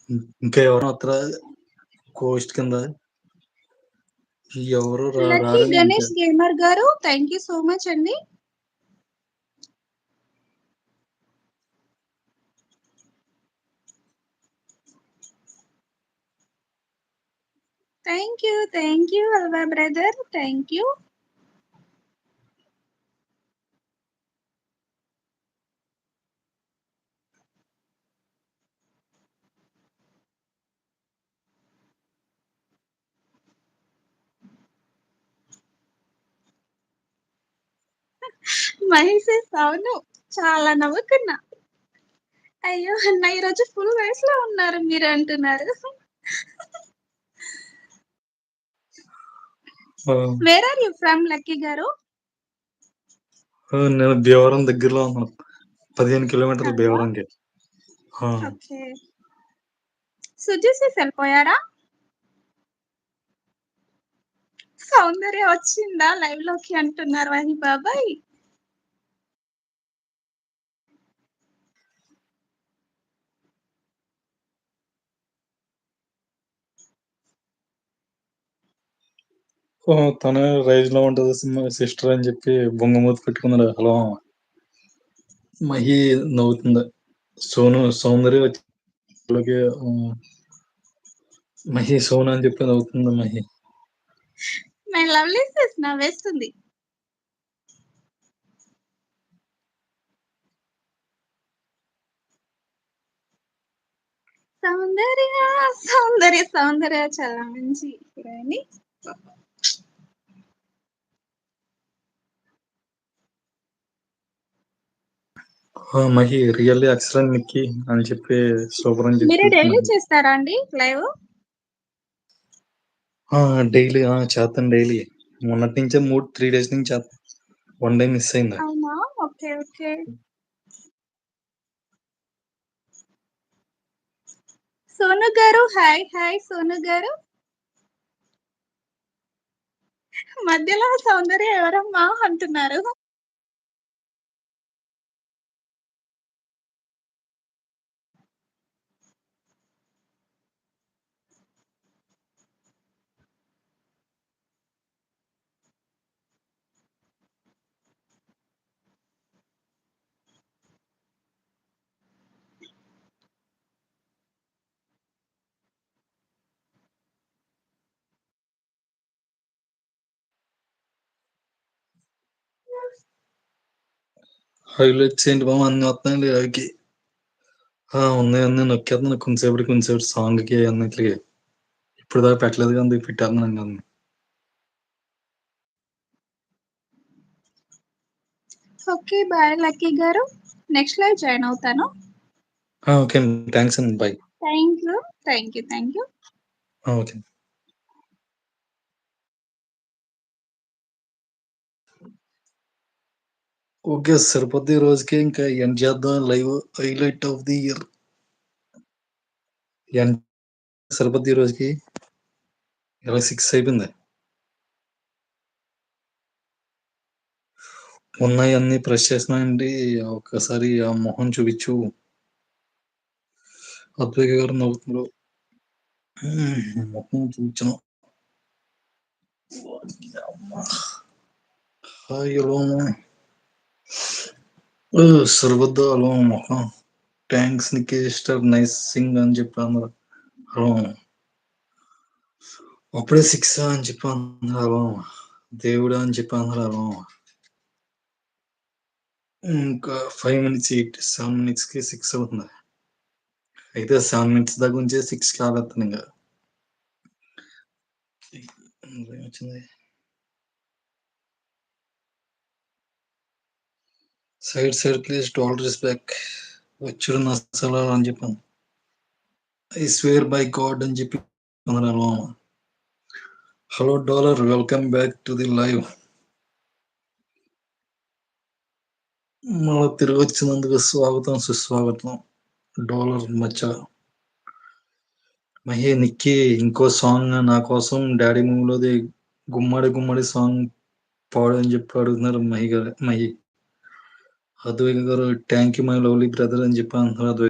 ఇంకా ఎవరైనా వస్తారా కోస్ట్ కింద? ఎవరు లక్కీ రారని ఇంకా. గణేష్ గేమర్ గారు థ్యాంక్ యూ సో మచ్ అండి. Thank you Alva brother, thank you. Mahesh అవును, చాలా నవ్వుకున్నా. అయ్యో అన్న ఈరోజు ఫుల్ వయసులో ఉన్నారు మీరు అంటున్నారు. Where are you from Lucky గారు? నేను భీమవరం దగ్గరలో ఉన్నాను. 15 కిలోమీటర్లు భీమవరంకి. ఓకే. సుజీసి వెళ్ళిపోయారా? సౌందర్య వచ్చిందా లైవ్ లోకి అంటున్నారు వహి బాబాయ్. తనే రైజ్ లో ఉంటది సిస్టర్ అని చెప్పి బొంగమూతి పెట్టుకున్నాడు. హలో మహి నవ్వుతుంది. సౌందర్య వచ్చి మహి సోను అని చెప్పి నవ్వుతుంది. మహి మై లవ్లీ సిస్ నవ్వేస్తుంది. సౌందర్య సౌందర్య సౌందర్య చాలా మంచి heroine. Mahi really excellent Nikki అని చెప్పి సూపర్ అని మీరు చెప్పి డైలీ చేస్తారా అండి లైవ్? డైలీ చేస్తాను. డైలీ మొన్నటి నుంచే 3 డేస్ నుంచి చేస్తాను. 1 డే మిస్ అయింది. అవునా, ఓకే ఓకే. సోను గారు హాయ్ హాయ్. సోను గారు మధ్యలో సౌందర్య ఎవరమ్మా అంటున్నారు. హైలైట్స్ ఏంటి బాబు అన్ని వస్తాయండి అవికి. ఉన్నాయి నొక్కేస్తున్నాను కొంచెంసేపు సాంగ్కి అన్నిటికి. ఇప్పుడు దాకా పెట్టలేదు కానీ పెట్టేస్తున్నాను అన్ని. ఓకే బాయ్ లక్కీ గారు, నెక్స్ట్ లైవ్ జాయిన్ అవుతాను. ఓకే థ్యాంక్స్ అండి. Bye. Thank you thank you thank you. Okay. Okay సరిపోద్ది ఈ రోజుకి. ఇంకా ఎండ్ చేద్దాం live. Highlight of the year end సరిపోద్ది ఈ రోజుకి. ఇలా 6 అయిపోయింది. ఉన్నాయి అన్ని ప్రెస్ చేసినాయండి. ఒక్కసారి ఆ మొహం చూపించు. అద్వైక గారు నవ్వుతున్నారు. మొహం చూపించను. హాయ్ హలో సరిపోద్దు హలో మొహం. Thanks Nikki sister nice Singh అని చెప్పి అన్నారు. హలో అప్పుడే 6 అని చెప్పి అన్నారు. దేవుడా అని చెప్పి అన్నారు. ఇంకా 5 మినిట్స్ 7 మినిట్స్ కి 6 అవుతుంది. అయితే 7 మినిట్స్ దాకా ఉంచే 6 కి ఆగేస్తాను. ఇంకా వచ్చింది. Side please $. బ్యాక్ వచ్చాడు నచ్చలా అని చెప్పాను. ఐ స్వేర్ బై గాడ్ అని చెప్పి hello dollar welcome back to the live. మళ్ళీ తిరిగి వచ్చినందుకు స్వాగతం సుస్వాగతం. డాలర్ మచ్చ మహి నిక్కీ ఇంకో సాంగ్ నా కోసం డాడీ మూవీలోది గుమ్మడి గుమ్మడి సాంగ్ పాడు అని చెప్పి అడుగుతున్నారు మహి అద్వైక గారు. Thank you my lovely brother అని చెప్పి అంటున్నారు.